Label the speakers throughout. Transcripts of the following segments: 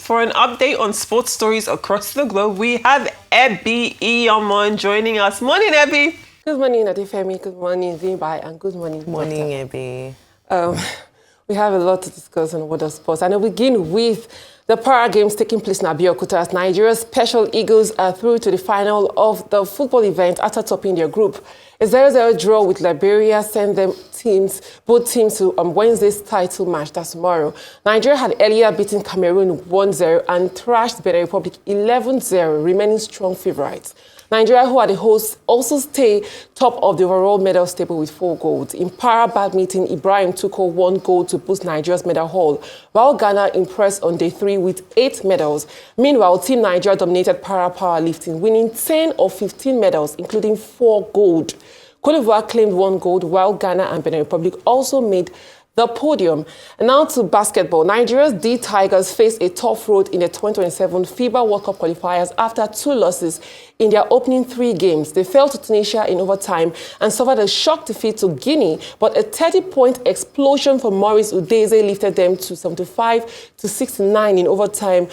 Speaker 1: For an update on sports stories across the globe, we have Ebby Iyomon joining us. Morning, Ebby.
Speaker 2: Good morning, Adefemi. Good morning, Zimbai, and good morning,
Speaker 3: Morning, Ebby.
Speaker 2: We have a lot to discuss on water sports, and I'll begin with the Para Games taking place in Abeokuta as Nigeria's Special Eagles are through to the final of the football event after topping their group. A 0-0 draw with Liberia sent both teams to Wednesday's title match, that's tomorrow. Nigeria had earlier beaten Cameroon 1-0 and thrashed Benin Republic 11-0, remaining strong favourites. Nigeria, who are the hosts, also stay top of the overall medal table with 4 golds. In para badminton, Ibrahim took home 1 gold to boost Nigeria's medal haul, while Ghana impressed on day 3 with 8 medals. Meanwhile, Team Nigeria dominated para powerlifting, winning 10 of 15 medals, including 4 gold. Cote d'Ivoire claimed 1 gold, while Ghana and Benin Republic also made the podium. And now to basketball. Nigeria's D Tigers faced a tough road in the 2027 FIBA World Cup qualifiers after 2 losses in their opening 3 games. They fell to Tunisia in overtime and suffered a shock defeat to Guinea, but a 30-point explosion from Maurice Udeze lifted them to 75-69 in overtime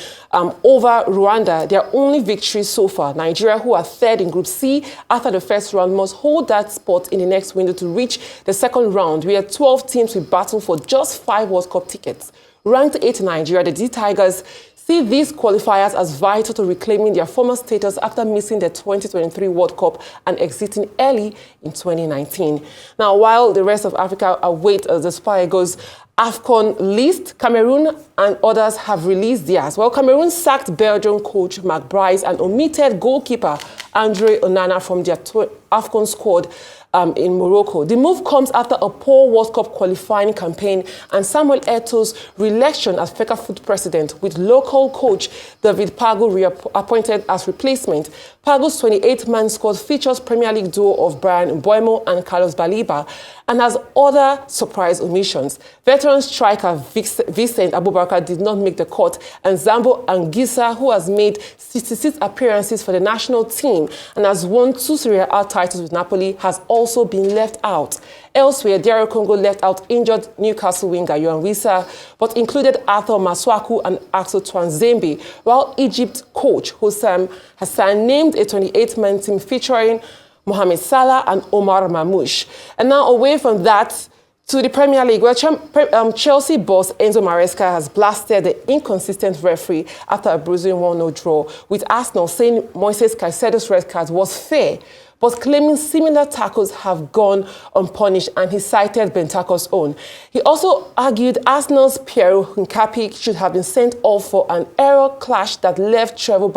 Speaker 2: over Rwanda, their only victory so far. Nigeria, who are third in Group C after the first round, must hold that spot in the next window to reach the second round, where 12 teams will battle for just 5 World Cup tickets. Ranked 8th in Nigeria, the D Tigers see these qualifiers as vital to reclaiming their former status after missing the 2023 World Cup and exiting early in 2019. Now, while the rest of Africa await the Super Eagles AFCON list, Cameroon and others have released theirs. Well, Cameroon sacked Belgian coach Marc Bryce and omitted goalkeeper Andre Onana from their AFCON squad in Morocco. The move comes after a poor World Cup qualifying campaign and Samuel Eto'o's re-election as FECAFOOT president, with local coach David Pago appointed as replacement. Pago's 28-man squad features Premier League duo of Brian Mbeumo and Carlos Baliba and has other surprise omissions. Veteran striker Vincent Abubakar did not make the cut, and Zambo Anguissa, who has made 66 appearances for the national team and has won 2 Serie A titles with Napoli, has also been left out. Elsewhere, DR Congo left out injured Newcastle winger Yohan Wissa, but included Arthur Masuaku and Axel Twanzembe, while Egypt coach Hossam Hassan named a 28-man team featuring Mohamed Salah and Omar Mamouche. And now away from that, to the Premier League, where Chelsea boss Enzo Maresca has blasted the inconsistent referee after a bruising 1-0 draw, with Arsenal saying Moises Caicedo's red card was fair, but claiming similar tackles have gone unpunished, and he cited Bentancur's own. He also argued Arsenal's Pierre Hincapié should have been sent off for an error clash that left Trevoh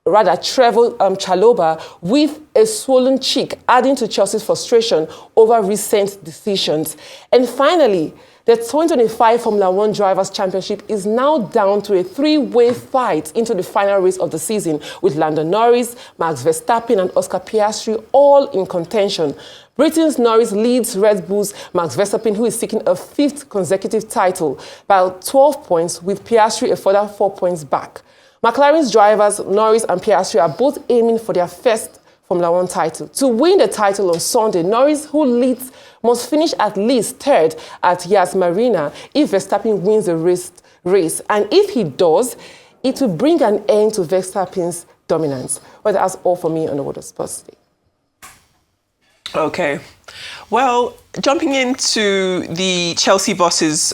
Speaker 2: Chalobah with a swollen cheek, adding to Chelsea's frustration over recent decisions. And finally, the 2025 Formula One Drivers' Championship is now down to a 3-way fight into the final race of the season, with Lando Norris, Max Verstappen and Oscar Piastri all in contention. Britain's Norris leads Red Bull's Max Verstappen, who is seeking a 5th consecutive title, by 12 points, with Piastri a further 4 points back. McLaren's drivers, Norris and Piastri, are both aiming for their first Formula One title. To win the title on Sunday, Norris, who leads, must finish at least 3rd at Yas Marina if Verstappen wins the race. And if he does, it will bring an end to Verstappen's dominance. Well, that's all for me on the Water Sports today.
Speaker 1: Okay. Well, jumping into the Chelsea boss's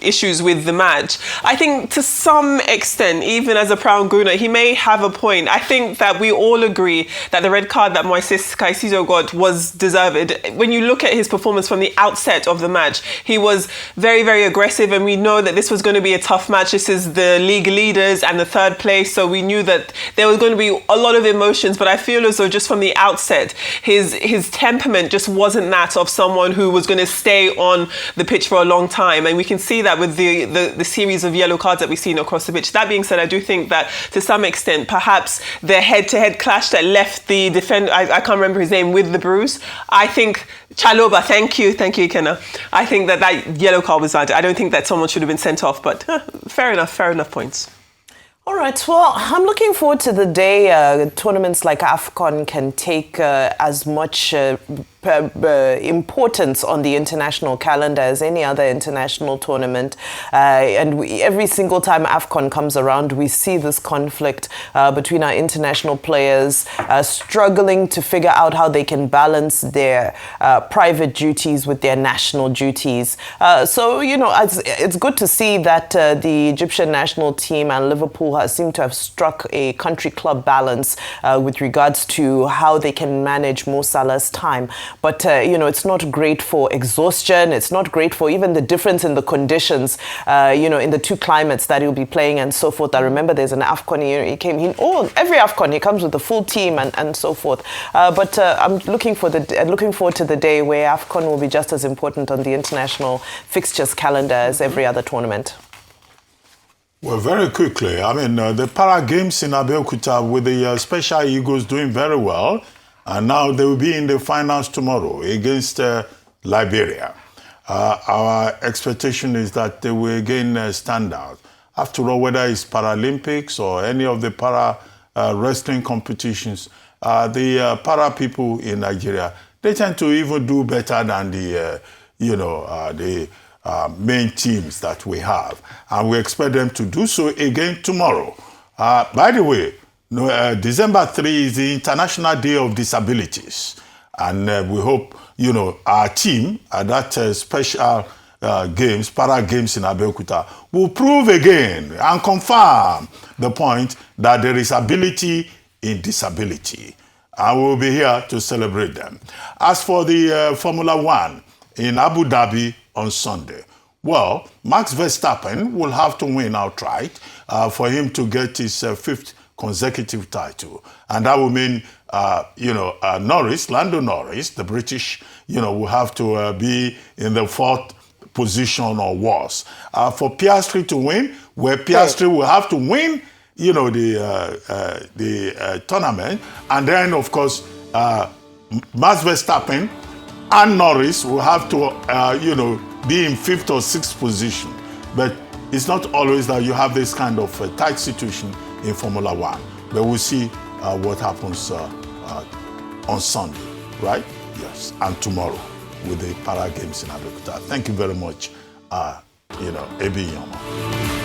Speaker 1: issues with the match, I think to some extent, even as a proud Guna, he may have a point. I think that we all agree that the red card that Moises Caicedo got was deserved. When you look at his performance from the outset of the match, he was very, very aggressive, and we know that this was going to be a tough match. This is the league leaders and the 3rd place, so we knew that there was going to be a lot of emotions, but I feel as though just from the outset, his temperament just wasn't that of someone who was going to stay on the pitch for a long time, and we can see that with the series of yellow cards that we've seen across the pitch. That being said, I do think that to some extent, perhaps the head-to-head clash that left the defender, I can't remember his name, with the bruise, I think Chalobah, thank you, Ikenna. I think that yellow card was bad. I don't think that someone should have been sent off, but fair enough points.
Speaker 3: All right, well, I'm looking forward to the day tournaments like AFCON can take as much importance on the international calendar as any other international tournament. And every single time AFCON comes around, we see this conflict between our international players struggling to figure out how they can balance their private duties with their national duties. So, you know, it's good to see that the Egyptian national team and Liverpool seem to have struck a country club balance with regards to how they can manage Mo Salah's time. But, you know, it's not great for exhaustion. It's not great for even the difference in the conditions, you know, in the two climates that he'll be playing and so forth. I remember there's an AFCON every AFCON he comes with the full team and so forth. But I'm looking forward to the day where AFCON will be just as important on the international fixtures calendar as every other tournament.
Speaker 4: Well, very quickly, I mean, the Para Games in Abeokuta with the Special Eagles doing very well. And now they will be in the finals tomorrow against Liberia. Our expectation is that they will again stand out. After all, whether it's Paralympics or any of the para wrestling competitions, the para people in Nigeria, they tend to even do better than the, the main teams that we have. And we expect them to do so again tomorrow. By the way, December 3 is the International Day of Disabilities. And we hope, you know, our team at that special games, Para Games in Abeokuta, will prove again and confirm the point that there is ability in disability. And we'll be here to celebrate them. As for the Formula One in Abu Dhabi on Sunday, well, Max Verstappen will have to win outright for him to get his fifth consecutive title. And that will mean, Lando Norris, the British, will have to be in the fourth position or worse. For Piastri to win, where Piastri will have to win, the tournament. And then, of course, Max Verstappen and Norris will have to, be in fifth or sixth position. But it's not always that you have this kind of tight situation in Formula One. But we'll see what happens on Sunday, right? Yes, and tomorrow with the Para Games in Abeokuta. Thank you very much, Ebi Yama.